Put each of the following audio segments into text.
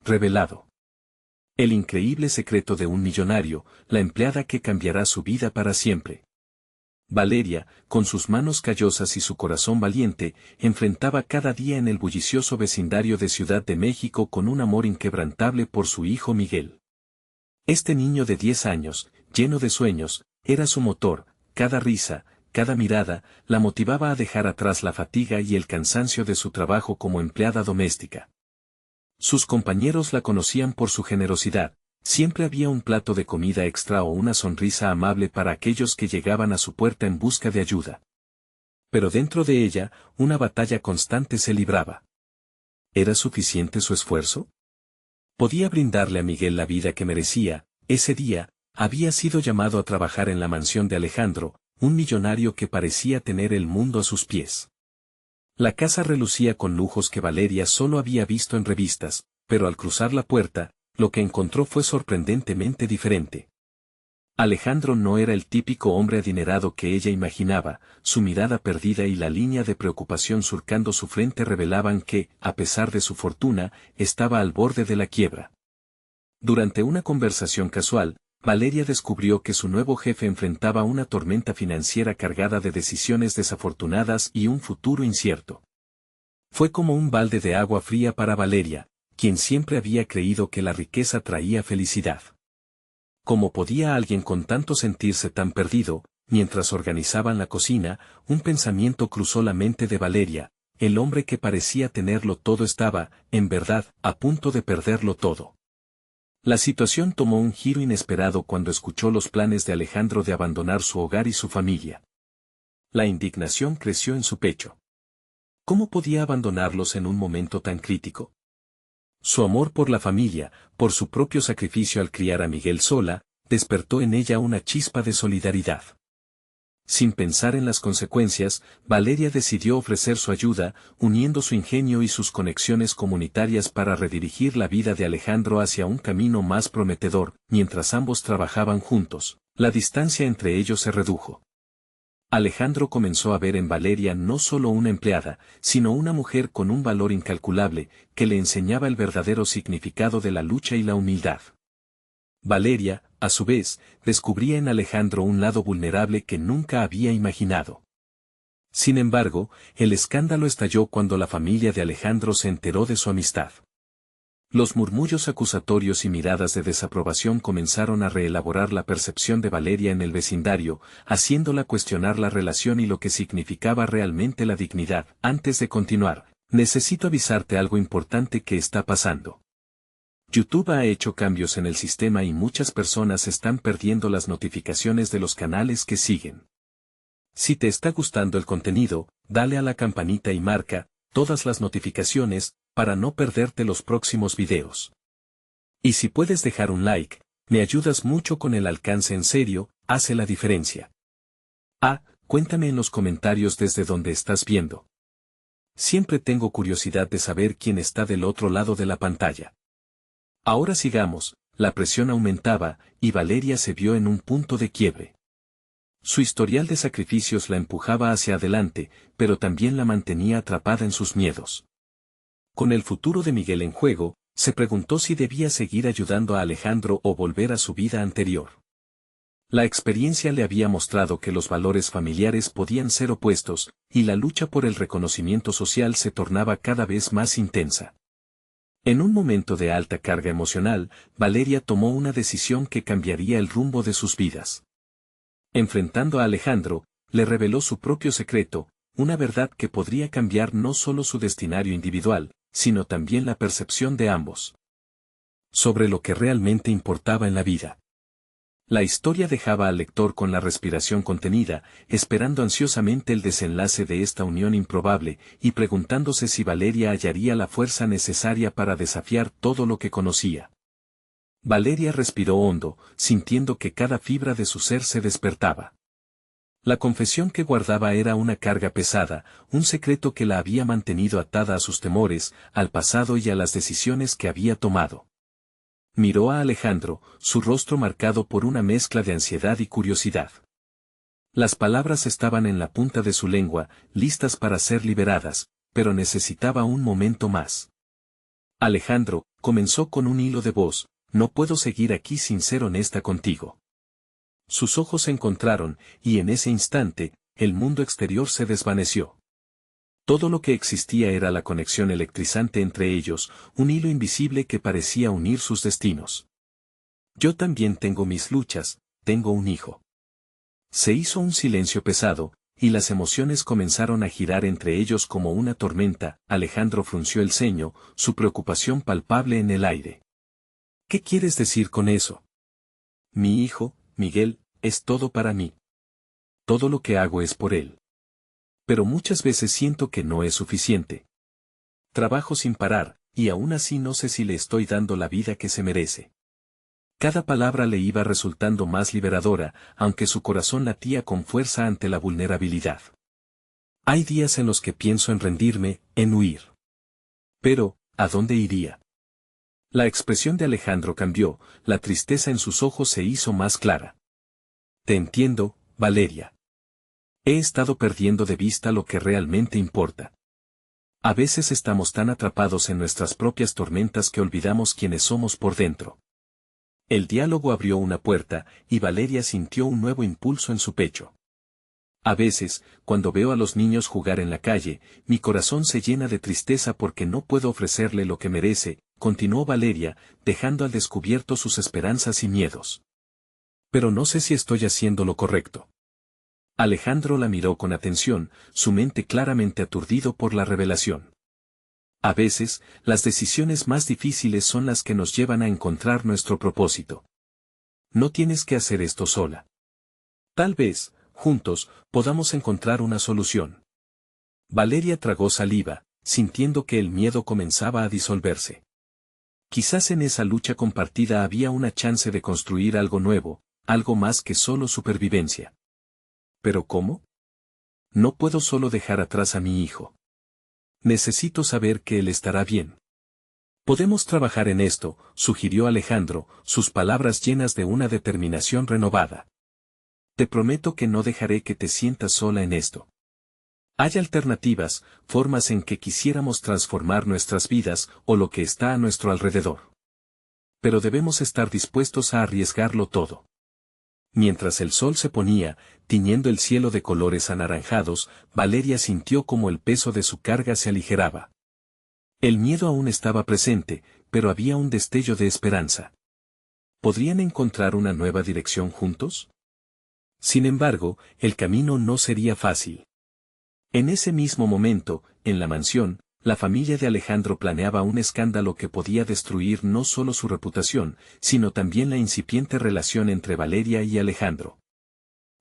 revelado. El increíble secreto de un millonario, la empleada que cambiará su vida para siempre. Valeria, con sus manos callosas y su corazón valiente, enfrentaba cada día en el bullicioso vecindario de Ciudad de México con un amor inquebrantable por su hijo Miguel. Este niño de 10 años, lleno de sueños, era su motor, cada risa, cada mirada, la motivaba a dejar atrás la fatiga y el cansancio de su trabajo como empleada doméstica. Sus compañeros la conocían por su generosidad, siempre había un plato de comida extra o una sonrisa amable para aquellos que llegaban a su puerta en busca de ayuda. Pero dentro de ella, una batalla constante se libraba. ¿Era suficiente su esfuerzo? ¿Podía brindarle a Miguel la vida que merecía? Ese día, había sido llamado a trabajar en la mansión de Alejandro, un millonario que parecía tener el mundo a sus pies. La casa relucía con lujos que Valeria solo había visto en revistas, pero al cruzar la puerta, lo que encontró fue sorprendentemente diferente. Alejandro no era el típico hombre adinerado que ella imaginaba, su mirada perdida y la línea de preocupación surcando su frente revelaban que, a pesar de su fortuna, estaba al borde de la quiebra. Durante una conversación casual, Valeria descubrió que su nuevo jefe enfrentaba una tormenta financiera cargada de decisiones desafortunadas y un futuro incierto. Fue como un balde de agua fría para Valeria, quien siempre había creído que la riqueza traía felicidad. ¿Cómo podía alguien con tanto sentirse tan perdido? Mientras organizaban la cocina, un pensamiento cruzó la mente de Valeria, el hombre que parecía tenerlo todo estaba, en verdad, a punto de perderlo todo. La situación tomó un giro inesperado cuando escuchó los planes de Alejandro de abandonar su hogar y su familia. La indignación creció en su pecho. ¿Cómo podía abandonarlos en un momento tan crítico? Su amor por la familia, por su propio sacrificio al criar a Miguel sola, despertó en ella una chispa de solidaridad. Sin pensar en las consecuencias, Valeria decidió ofrecer su ayuda, uniendo su ingenio y sus conexiones comunitarias para redirigir la vida de Alejandro hacia un camino más prometedor. Mientras ambos trabajaban juntos, la distancia entre ellos se redujo. Alejandro comenzó a ver en Valeria no solo una empleada, sino una mujer con un valor incalculable, que le enseñaba el verdadero significado de la lucha y la humildad. Valeria, a su vez, descubría en Alejandro un lado vulnerable que nunca había imaginado. Sin embargo, el escándalo estalló cuando la familia de Alejandro se enteró de su amistad. Los murmullos acusatorios y miradas de desaprobación comenzaron a reelaborar la percepción de Valeria en el vecindario, haciéndola cuestionar la relación y lo que significaba realmente la dignidad. Antes de continuar, necesito avisarte algo importante que está pasando. YouTube ha hecho cambios en el sistema y muchas personas están perdiendo las notificaciones de los canales que siguen. Si te está gustando el contenido, dale a la campanita y marca todas las notificaciones para no perderte los próximos videos. Y si puedes dejar un like, me ayudas mucho con el alcance en serio, hace la diferencia. Cuéntame en los comentarios desde donde estás viendo. Siempre tengo curiosidad de saber quién está del otro lado de la pantalla. Ahora sigamos, la presión aumentaba, y Valeria se vio en un punto de quiebre. Su historial de sacrificios la empujaba hacia adelante, pero también la mantenía atrapada en sus miedos. Con el futuro de Miguel en juego, se preguntó si debía seguir ayudando a Alejandro o volver a su vida anterior. La experiencia le había mostrado que los valores familiares podían ser opuestos, y la lucha por el reconocimiento social se tornaba cada vez más intensa. En un momento de alta carga emocional, Valeria tomó una decisión que cambiaría el rumbo de sus vidas. Enfrentando a Alejandro, le reveló su propio secreto, una verdad que podría cambiar no solo su destinario individual, sino también la percepción de ambos. Sobre lo que realmente importaba en la vida. La historia dejaba al lector con la respiración contenida, esperando ansiosamente el desenlace de esta unión improbable, y preguntándose si Valeria hallaría la fuerza necesaria para desafiar todo lo que conocía. Valeria respiró hondo, sintiendo que cada fibra de su ser se despertaba. La confesión que guardaba era una carga pesada, un secreto que la había mantenido atada a sus temores, al pasado y a las decisiones que había tomado. Miró a Alejandro, su rostro marcado por una mezcla de ansiedad y curiosidad. Las palabras estaban en la punta de su lengua, listas para ser liberadas, pero necesitaba un momento más. Alejandro, comenzó con un hilo de voz, no puedo seguir aquí sin ser honesta contigo. Sus ojos se encontraron, y en ese instante, el mundo exterior se desvaneció. Todo lo que existía era la conexión electrizante entre ellos, un hilo invisible que parecía unir sus destinos. Yo también tengo mis luchas, tengo un hijo. Se hizo un silencio pesado, y las emociones comenzaron a girar entre ellos como una tormenta. Alejandro frunció el ceño, su preocupación palpable en el aire. ¿Qué quieres decir con eso? Mi hijo, Miguel, es todo para mí. Todo lo que hago es por él. Pero muchas veces siento que no es suficiente. Trabajo sin parar, y aún así no sé si le estoy dando la vida que se merece. Cada palabra le iba resultando más liberadora, aunque su corazón latía con fuerza ante la vulnerabilidad. Hay días en los que pienso en rendirme, en huir. Pero, ¿a dónde iría? La expresión de Alejandro cambió, la tristeza en sus ojos se hizo más clara. Te entiendo, Valeria. He estado perdiendo de vista lo que realmente importa. A veces estamos tan atrapados en nuestras propias tormentas que olvidamos quiénes somos por dentro. El diálogo abrió una puerta, y Valeria sintió un nuevo impulso en su pecho. A veces, cuando veo a los niños jugar en la calle, mi corazón se llena de tristeza porque no puedo ofrecerle lo que merece, continuó Valeria, dejando al descubierto sus esperanzas y miedos. Pero no sé si estoy haciendo lo correcto. Alejandro la miró con atención, su mente claramente aturdido por la revelación. A veces, las decisiones más difíciles son las que nos llevan a encontrar nuestro propósito. No tienes que hacer esto sola. Tal vez, juntos, podamos encontrar una solución. Valeria tragó saliva, sintiendo que el miedo comenzaba a disolverse. Quizás en esa lucha compartida había una chance de construir algo nuevo, algo más que solo supervivencia. ¿Pero cómo? No puedo solo dejar atrás a mi hijo. Necesito saber que él estará bien. Podemos trabajar en esto, sugirió Alejandro, sus palabras llenas de una determinación renovada. Te prometo que no dejaré que te sientas sola en esto. Hay alternativas, formas en que quisiéramos transformar nuestras vidas o lo que está a nuestro alrededor. Pero debemos estar dispuestos a arriesgarlo todo. Mientras el sol se ponía, tiñendo el cielo de colores anaranjados, Valeria sintió como el peso de su carga se aligeraba. El miedo aún estaba presente, pero había un destello de esperanza. ¿Podrían encontrar una nueva dirección juntos? Sin embargo, el camino no sería fácil. En ese mismo momento, en la mansión, la familia de Alejandro planeaba un escándalo que podía destruir no solo su reputación, sino también la incipiente relación entre Valeria y Alejandro.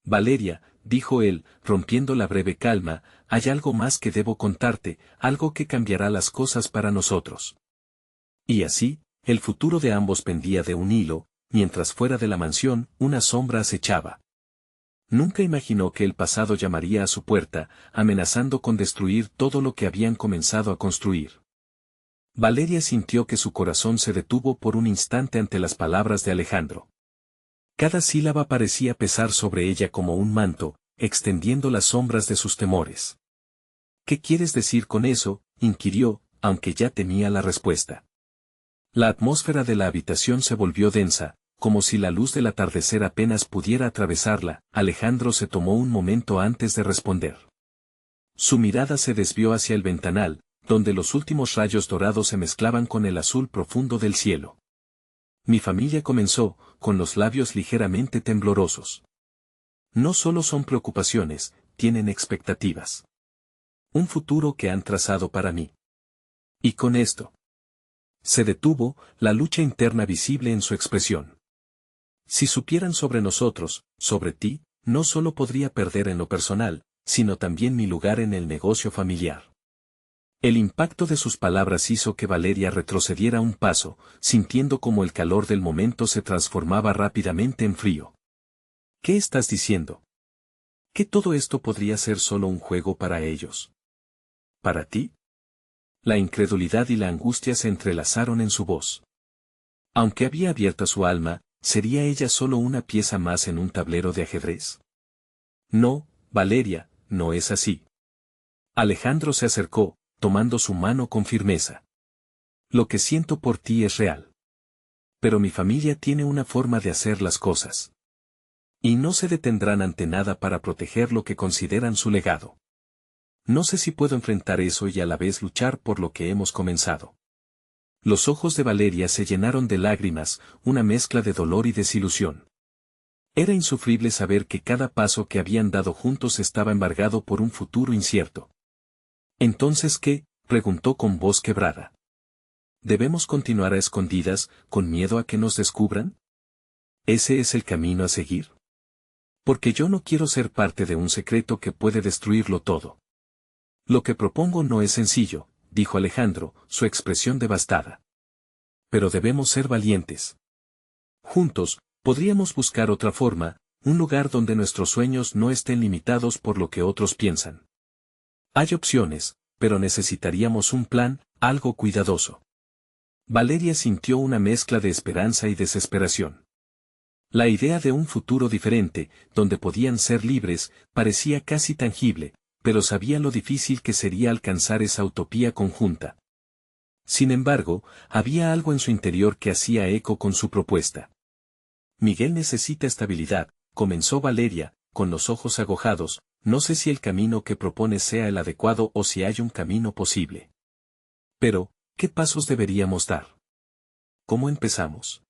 Valeria, dijo él, rompiendo la breve calma, hay algo más que debo contarte, algo que cambiará las cosas para nosotros. Y así, el futuro de ambos pendía de un hilo, mientras fuera de la mansión, una sombra acechaba. Nunca imaginó que el pasado llamaría a su puerta, amenazando con destruir todo lo que habían comenzado a construir. Valeria sintió que su corazón se detuvo por un instante ante las palabras de Alejandro. Cada sílaba parecía pesar sobre ella como un manto, extendiendo las sombras de sus temores. ¿Qué quieres decir con eso?, inquirió, aunque ya temía la respuesta. La atmósfera de la habitación se volvió densa, como si la luz del atardecer apenas pudiera atravesarla. Alejandro se tomó un momento antes de responder. Su mirada se desvió hacia el ventanal, donde los últimos rayos dorados se mezclaban con el azul profundo del cielo. Mi familia comenzó, con los labios ligeramente temblorosos. No solo son preocupaciones, tienen expectativas. Un futuro que han trazado para mí. Y con esto. Se detuvo, la lucha interna visible en su expresión. Si supieran sobre nosotros, sobre ti, no solo podría perder en lo personal, sino también mi lugar en el negocio familiar. El impacto de sus palabras hizo que Valeria retrocediera un paso, sintiendo como el calor del momento se transformaba rápidamente en frío. ¿Qué estás diciendo? ¿Que todo esto podría ser solo un juego para ellos? ¿Para ti? La incredulidad y la angustia se entrelazaron en su voz. Aunque había abierta su alma, ¿sería ella solo una pieza más en un tablero de ajedrez? No, Valeria, no es así. Alejandro se acercó, tomando su mano con firmeza. Lo que siento por ti es real. Pero mi familia tiene una forma de hacer las cosas. Y no se detendrán ante nada para proteger lo que consideran su legado. No sé si puedo enfrentar eso y a la vez luchar por lo que hemos comenzado. Los ojos de Valeria se llenaron de lágrimas, una mezcla de dolor y desilusión. Era insufrible saber que cada paso que habían dado juntos estaba embargado por un futuro incierto. ¿Entonces qué?, preguntó con voz quebrada. ¿Debemos continuar a escondidas, con miedo a que nos descubran? ¿Ese es el camino a seguir? Porque yo no quiero ser parte de un secreto que puede destruirlo todo. Lo que propongo no es sencillo, dijo Alejandro, su expresión devastada. Pero debemos ser valientes. Juntos, podríamos buscar otra forma, un lugar donde nuestros sueños no estén limitados por lo que otros piensan. Hay opciones, pero necesitaríamos un plan, algo cuidadoso. Valeria sintió una mezcla de esperanza y desesperación. La idea de un futuro diferente, donde podían ser libres, parecía casi tangible, pero sabía lo difícil que sería alcanzar esa utopía conjunta. Sin embargo, había algo en su interior que hacía eco con su propuesta. Miguel necesita estabilidad, comenzó Valeria, con los ojos agojados, no sé si el camino que propones sea el adecuado o si hay un camino posible. Pero, ¿qué pasos deberíamos dar? ¿Cómo empezamos?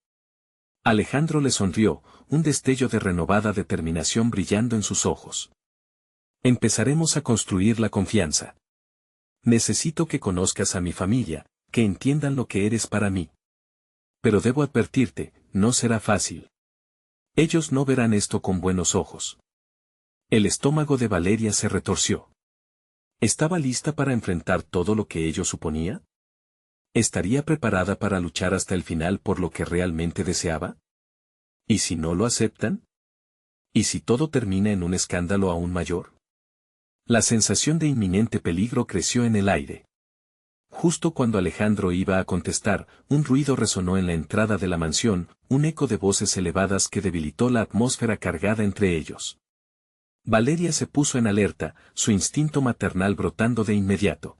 Alejandro le sonrió, un destello de renovada determinación brillando en sus ojos. Empezaremos a construir la confianza. Necesito que conozcas a mi familia, que entiendan lo que eres para mí. Pero debo advertirte, no será fácil. Ellos no verán esto con buenos ojos. El estómago de Valeria se retorció. ¿Estaba lista para enfrentar todo lo que ello suponía? ¿Estaría preparada para luchar hasta el final por lo que realmente deseaba? ¿Y si no lo aceptan? ¿Y si todo termina en un escándalo aún mayor? La sensación de inminente peligro creció en el aire. Justo cuando Alejandro iba a contestar, un ruido resonó en la entrada de la mansión, un eco de voces elevadas que debilitó la atmósfera cargada entre ellos. Valeria se puso en alerta, su instinto maternal brotando de inmediato.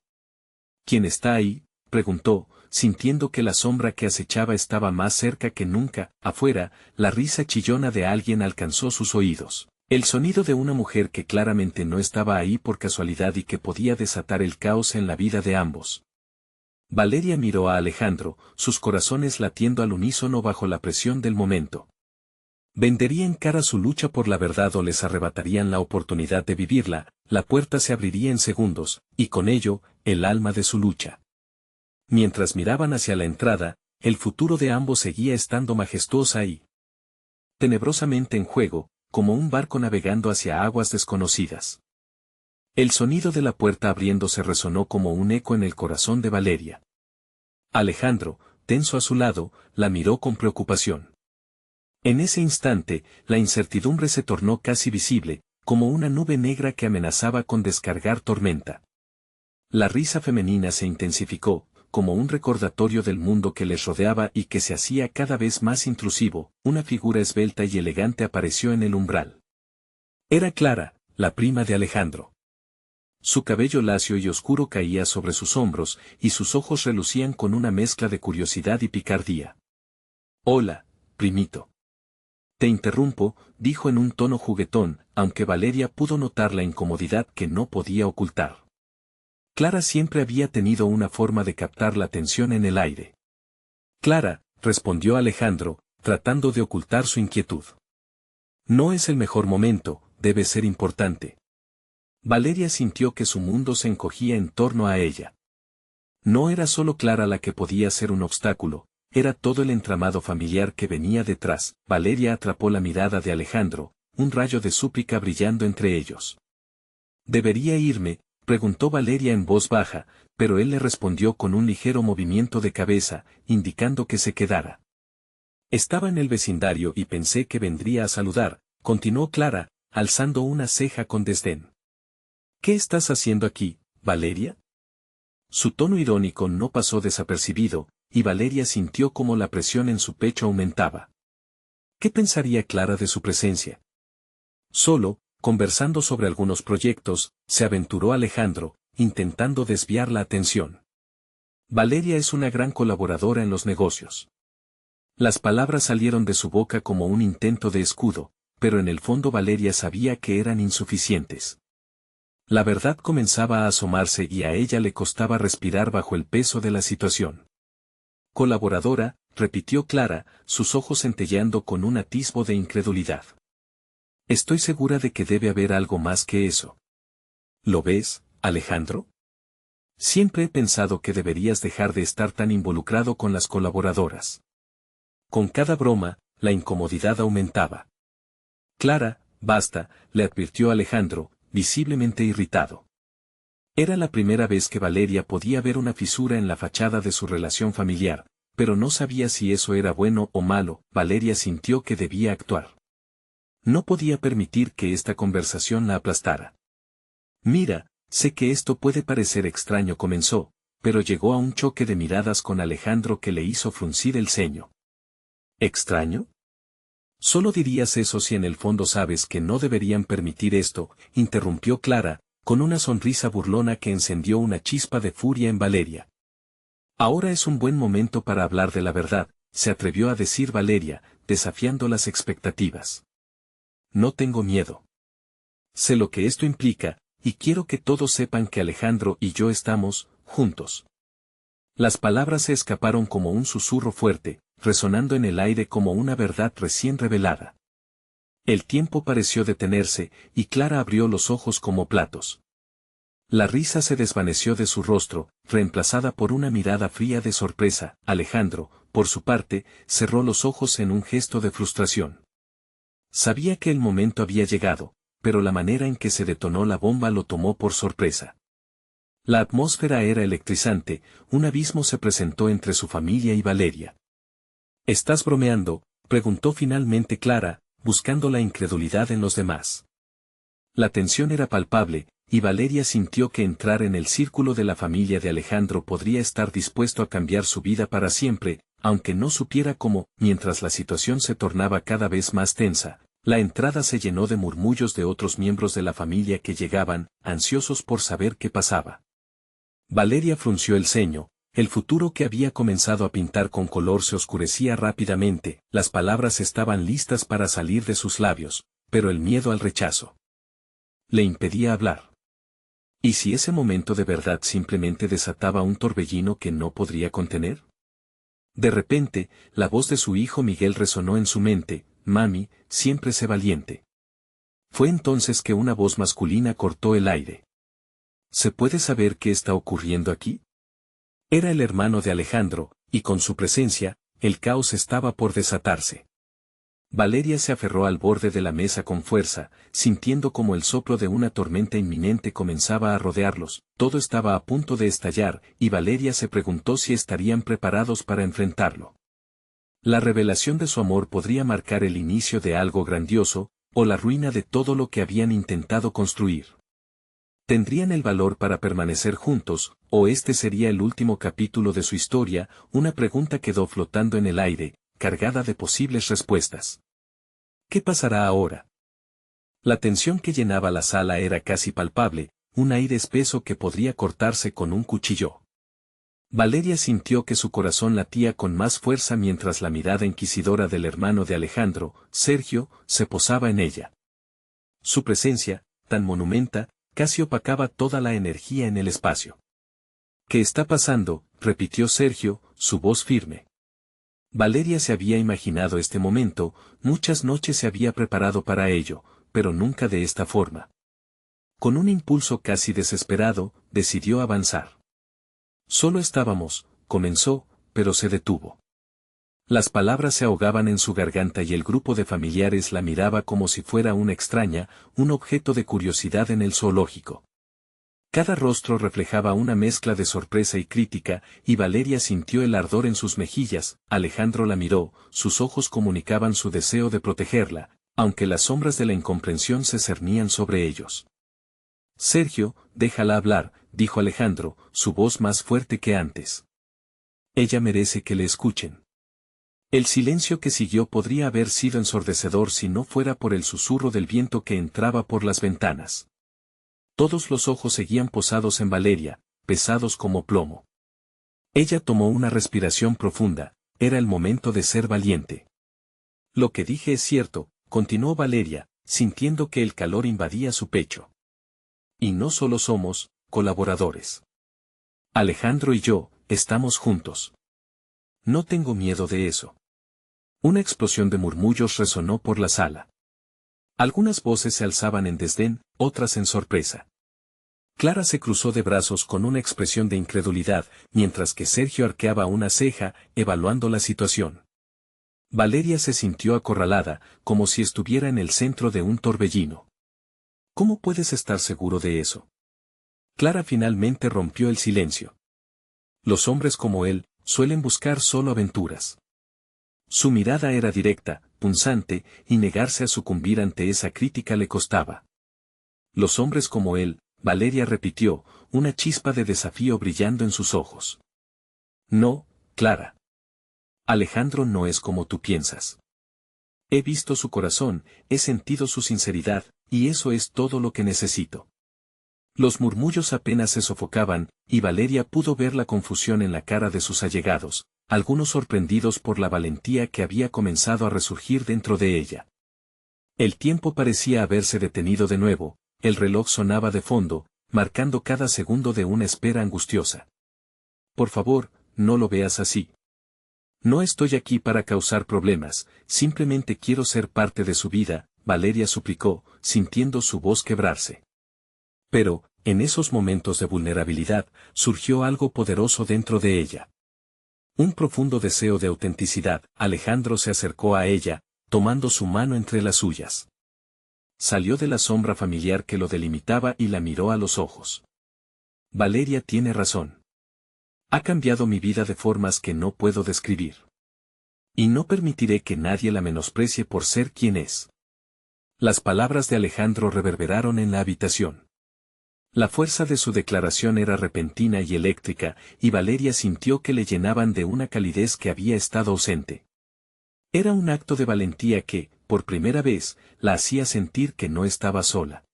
¿Quién está ahí?, preguntó, sintiendo que la sombra que acechaba estaba más cerca que nunca. Afuera, la risa chillona de alguien alcanzó sus oídos. El sonido de una mujer que claramente no estaba ahí por casualidad y que podía desatar el caos en la vida de ambos. Valeria miró a Alejandro, sus corazones latiendo al unísono bajo la presión del momento. ¿Venderían cara su lucha por la verdad o les arrebatarían la oportunidad de vivirla? La puerta se abriría en segundos, y con ello, el alma de su lucha. Mientras miraban hacia la entrada, el futuro de ambos seguía estando majestuosa y tenebrosamente en juego, como un barco navegando hacia aguas desconocidas. El sonido de la puerta abriéndose resonó como un eco en el corazón de Valeria. Alejandro, tenso a su lado, la miró con preocupación. En ese instante, la incertidumbre se tornó casi visible, como una nube negra que amenazaba con descargar tormenta. La risa femenina se intensificó, como un recordatorio del mundo que les rodeaba y que se hacía cada vez más intrusivo. Una figura esbelta y elegante apareció en el umbral. Era Clara, la prima de Alejandro. Su cabello lacio y oscuro caía sobre sus hombros, y sus ojos relucían con una mezcla de curiosidad y picardía. «Hola, primito». «Te interrumpo», dijo en un tono juguetón, aunque Valeria pudo notar la incomodidad que no podía ocultar. Clara siempre había tenido una forma de captar la atención en el aire. «Clara», respondió Alejandro, tratando de ocultar su inquietud. «No es el mejor momento, debe ser importante». Valeria sintió que su mundo se encogía en torno a ella. No era solo Clara la que podía ser un obstáculo, era todo el entramado familiar que venía detrás. Valeria atrapó la mirada de Alejandro, un rayo de súplica brillando entre ellos. «¿Debería irme?», preguntó Valeria en voz baja, pero él le respondió con un ligero movimiento de cabeza, indicando que se quedara. «Estaba en el vecindario y pensé que vendría a saludar», continuó Clara, alzando una ceja con desdén. «¿Qué estás haciendo aquí, Valeria?». Su tono irónico no pasó desapercibido, y Valeria sintió como la presión en su pecho aumentaba. ¿Qué pensaría Clara de su presencia? Solo, conversando sobre algunos proyectos, se aventuró Alejandro, intentando desviar la atención. Valeria es una gran colaboradora en los negocios. Las palabras salieron de su boca como un intento de escudo, pero en el fondo Valeria sabía que eran insuficientes. La verdad comenzaba a asomarse y a ella le costaba respirar bajo el peso de la situación. Colaboradora, repitió Clara, sus ojos centelleando con un atisbo de incredulidad. Estoy segura de que debe haber algo más que eso. ¿Lo ves, Alejandro? Siempre he pensado que deberías dejar de estar tan involucrado con las colaboradoras. Con cada broma, la incomodidad aumentaba. Clara, basta, le advirtió Alejandro, visiblemente irritado. Era la primera vez que Valeria podía ver una fisura en la fachada de su relación familiar, pero no sabía si eso era bueno o malo. Valeria sintió que debía actuar. No podía permitir que esta conversación la aplastara. Mira, sé que esto puede parecer extraño, comenzó, pero llegó a un choque de miradas con Alejandro que le hizo fruncir el ceño. ¿Extraño? Solo dirías eso si en el fondo sabes que no deberían permitir esto, interrumpió Clara, con una sonrisa burlona que encendió una chispa de furia en Valeria. Ahora es un buen momento para hablar de la verdad, se atrevió a decir Valeria, desafiando las expectativas. No tengo miedo. Sé lo que esto implica, y quiero que todos sepan que Alejandro y yo estamos, juntos. Las palabras se escaparon como un susurro fuerte, resonando en el aire como una verdad recién revelada. El tiempo pareció detenerse, y Clara abrió los ojos como platos. La risa se desvaneció de su rostro, reemplazada por una mirada fría de sorpresa. Alejandro, por su parte, cerró los ojos en un gesto de frustración. Sabía que el momento había llegado, pero la manera en que se detonó la bomba lo tomó por sorpresa. La atmósfera era electrizante, un abismo se presentó entre su familia y Valeria. ¿Estás bromeando?, preguntó finalmente Clara, buscando la incredulidad en los demás. La tensión era palpable, y Valeria sintió que entrar en el círculo de la familia de Alejandro podría estar dispuesto a cambiar su vida para siempre, aunque no supiera cómo. Mientras la situación se tornaba cada vez más tensa, la entrada se llenó de murmullos de otros miembros de la familia que llegaban, ansiosos por saber qué pasaba. Valeria frunció el ceño. El futuro que había comenzado a pintar con color se oscurecía rápidamente, las palabras estaban listas para salir de sus labios, pero el miedo al rechazo le impedía hablar. ¿Y si ese momento de verdad simplemente desataba un torbellino que no podría contener? De repente, la voz de su hijo Miguel resonó en su mente: «Mami, siempre sé valiente». Fue entonces que una voz masculina cortó el aire. ¿Se puede saber qué está ocurriendo aquí? Era el hermano de Alejandro, y con su presencia, el caos estaba por desatarse. Valeria se aferró al borde de la mesa con fuerza, sintiendo como el soplo de una tormenta inminente comenzaba a rodearlos. Todo estaba a punto de estallar, y Valeria se preguntó si estarían preparados para enfrentarlo. La revelación de su amor podría marcar el inicio de algo grandioso, o la ruina de todo lo que habían intentado construir. ¿Tendrían el valor para permanecer juntos, o este sería el último capítulo de su historia? Una pregunta quedó flotando en el aire, cargada de posibles respuestas. ¿Qué pasará ahora? La tensión que llenaba la sala era casi palpable, un aire espeso que podría cortarse con un cuchillo. Valeria sintió que su corazón latía con más fuerza mientras la mirada inquisidora del hermano de Alejandro, Sergio, se posaba en ella. Su presencia, tan monumental, casi opacaba toda la energía en el espacio. ¿Qué está pasando?, repitió Sergio, su voz firme. Valeria se había imaginado este momento, muchas noches se había preparado para ello, pero nunca de esta forma. Con un impulso casi desesperado, decidió avanzar. Solo estábamos, comenzó, pero se detuvo. Las palabras se ahogaban en su garganta y el grupo de familiares la miraba como si fuera una extraña, un objeto de curiosidad en el zoológico. Cada rostro reflejaba una mezcla de sorpresa y crítica, y Valeria sintió el ardor en sus mejillas. Alejandro la miró, sus ojos comunicaban su deseo de protegerla, aunque las sombras de la incomprensión se cernían sobre ellos. Sergio, déjala hablar, dijo Alejandro, su voz más fuerte que antes. Ella merece que le escuchen. El silencio que siguió podría haber sido ensordecedor si no fuera por el susurro del viento que entraba por las ventanas. Todos los ojos seguían posados en Valeria, pesados como plomo. Ella tomó una respiración profunda, era el momento de ser valiente. Lo que dije es cierto, continuó Valeria, sintiendo que el calor invadía su pecho. Y no solo somos colaboradores. Alejandro y yo, estamos juntos. No tengo miedo de eso. Una explosión de murmullos resonó por la sala. Algunas voces se alzaban en desdén, otras en sorpresa. Clara se cruzó de brazos con una expresión de incredulidad, mientras que Sergio arqueaba una ceja, evaluando la situación. Valeria se sintió acorralada, como si estuviera en el centro de un torbellino. ¿Cómo puedes estar seguro de eso? Clara finalmente rompió el silencio. Los hombres como él, suelen buscar solo aventuras. Su mirada era directa, punzante, y negarse a sucumbir ante esa crítica le costaba. Los hombres como él, Valeria repitió, una chispa de desafío brillando en sus ojos. No, Clara. Alejandro no es como tú piensas. He visto su corazón, he sentido su sinceridad, y eso es todo lo que necesito. Los murmullos apenas se sofocaban, y Valeria pudo ver la confusión en la cara de sus allegados, algunos sorprendidos por la valentía que había comenzado a resurgir dentro de ella. El tiempo parecía haberse detenido de nuevo, el reloj sonaba de fondo, marcando cada segundo de una espera angustiosa. Por favor, no lo veas así. No estoy aquí para causar problemas, simplemente quiero ser parte de su vida, Valeria suplicó, sintiendo su voz quebrarse. Pero, en esos momentos de vulnerabilidad, surgió algo poderoso dentro de ella. Un profundo deseo de autenticidad. Alejandro se acercó a ella, tomando su mano entre las suyas. Salió de la sombra familiar que lo delimitaba y la miró a los ojos. Valeria tiene razón. Ha cambiado mi vida de formas que no puedo describir. Y no permitiré que nadie la menosprecie por ser quien es. Las palabras de Alejandro reverberaron en la habitación. La fuerza de su declaración era repentina y eléctrica, y Valeria sintió que le llenaban de una calidez que había estado ausente. Era un acto de valentía que, por primera vez, la hacía sentir que no estaba sola.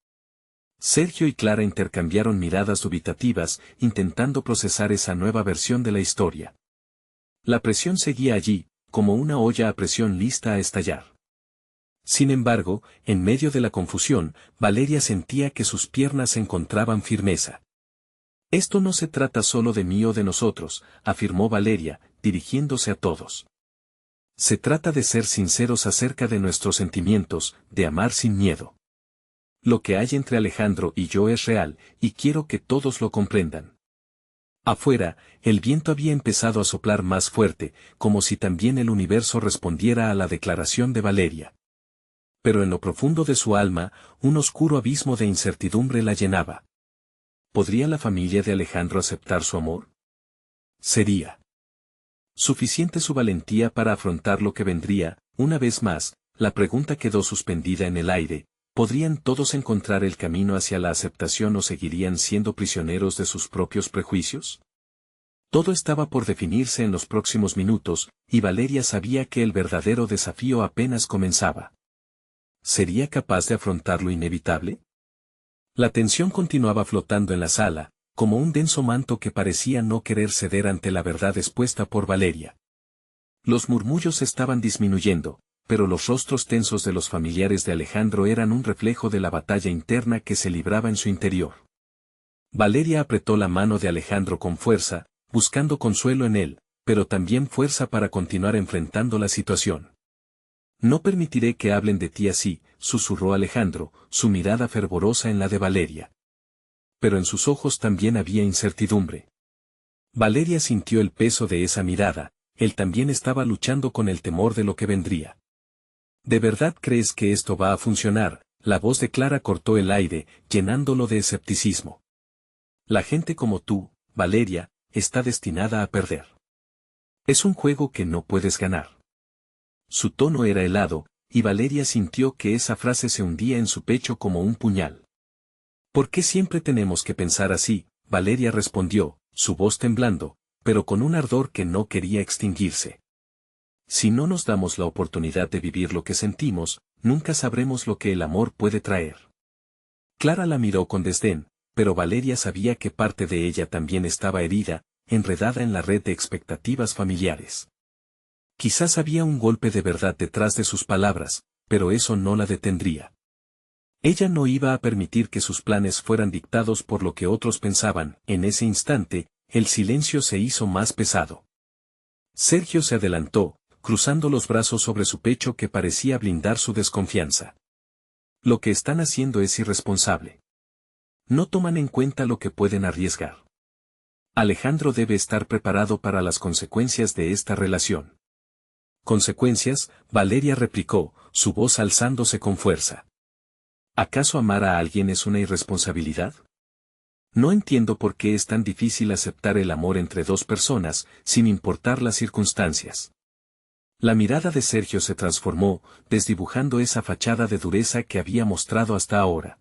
Sergio y Clara intercambiaron miradas dubitativas, intentando procesar esa nueva versión de la historia. La presión seguía allí, como una olla a presión lista a estallar. Sin embargo, en medio de la confusión, Valeria sentía que sus piernas encontraban firmeza. Esto no se trata solo de mí o de nosotros, afirmó Valeria, dirigiéndose a todos. Se trata de ser sinceros acerca de nuestros sentimientos, de amar sin miedo. Lo que hay entre Alejandro y yo es real, y quiero que todos lo comprendan. Afuera, el viento había empezado a soplar más fuerte, como si también el universo respondiera a la declaración de Valeria. Pero en lo profundo de su alma, un oscuro abismo de incertidumbre la llenaba. ¿Podría la familia de Alejandro aceptar su amor? ¿Sería suficiente su valentía para afrontar lo que vendría? Una vez más, la pregunta quedó suspendida en el aire. ¿Podrían todos encontrar el camino hacia la aceptación o seguirían siendo prisioneros de sus propios prejuicios? Todo estaba por definirse en los próximos minutos, y Valeria sabía que el verdadero desafío apenas comenzaba. ¿Sería capaz de afrontar lo inevitable? La tensión continuaba flotando en la sala, como un denso manto que parecía no querer ceder ante la verdad expuesta por Valeria. Los murmullos estaban disminuyendo, pero los rostros tensos de los familiares de Alejandro eran un reflejo de la batalla interna que se libraba en su interior. Valeria apretó la mano de Alejandro con fuerza, buscando consuelo en él, pero también fuerza para continuar enfrentando la situación. No permitiré que hablen de ti así, susurró Alejandro, su mirada fervorosa en la de Valeria. Pero en sus ojos también había incertidumbre. Valeria sintió el peso de esa mirada, él también estaba luchando con el temor de lo que vendría. ¿De verdad crees que esto va a funcionar? La voz de Clara cortó el aire, llenándolo de escepticismo. La gente como tú, Valeria, está destinada a perder. Es un juego que no puedes ganar. Su tono era helado, y Valeria sintió que esa frase se hundía en su pecho como un puñal. ¿Por qué siempre tenemos que pensar así? Valeria respondió, su voz temblando, pero con un ardor que no quería extinguirse. Si no nos damos la oportunidad de vivir lo que sentimos, nunca sabremos lo que el amor puede traer. Clara la miró con desdén, pero Valeria sabía que parte de ella también estaba herida, enredada en la red de expectativas familiares. Quizás había un golpe de verdad detrás de sus palabras, pero eso no la detendría. Ella no iba a permitir que sus planes fueran dictados por lo que otros pensaban. En ese instante, el silencio se hizo más pesado. Sergio se adelantó, cruzando los brazos sobre su pecho que parecía blindar su desconfianza. Lo que están haciendo es irresponsable. No toman en cuenta lo que pueden arriesgar. Alejandro debe estar preparado para las consecuencias de esta relación. ¿Consecuencias? Valeria replicó, su voz alzándose con fuerza. ¿Acaso amar a alguien es una irresponsabilidad? No entiendo por qué es tan difícil aceptar el amor entre dos personas, sin importar las circunstancias. La mirada de Sergio se transformó, desdibujando esa fachada de dureza que había mostrado hasta ahora.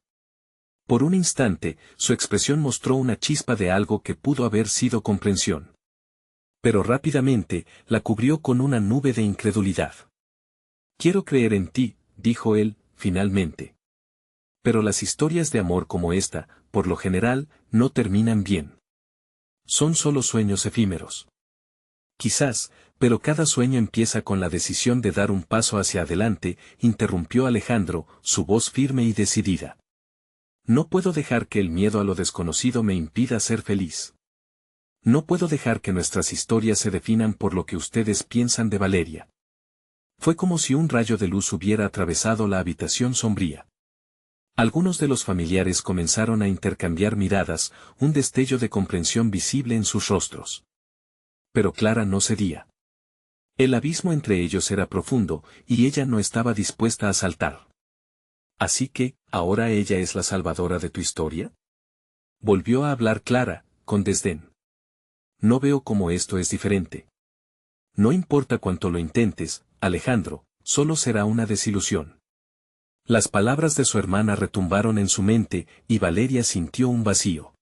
Por un instante, su expresión mostró una chispa de algo que pudo haber sido comprensión. Pero rápidamente, la cubrió con una nube de incredulidad. Quiero creer en ti, dijo él, finalmente. Pero las historias de amor como esta, por lo general, no terminan bien. Son solo sueños efímeros. Quizás, pero cada sueño empieza con la decisión de dar un paso hacia adelante, interrumpió Alejandro, su voz firme y decidida. No puedo dejar que el miedo a lo desconocido me impida ser feliz. No puedo dejar que nuestras historias se definan por lo que ustedes piensan de Valeria. Fue como si un rayo de luz hubiera atravesado la habitación sombría. Algunos de los familiares comenzaron a intercambiar miradas, un destello de comprensión visible en sus rostros. Pero Clara no cedía. El abismo entre ellos era profundo, y ella no estaba dispuesta a saltar. Así que, ¿ahora ella es la salvadora de tu historia? Volvió a hablar Clara, con desdén. No veo cómo esto es diferente. No importa cuánto lo intentes, Alejandro, solo será una desilusión. Las palabras de su hermana retumbaron en su mente, y Valeria sintió un vacío.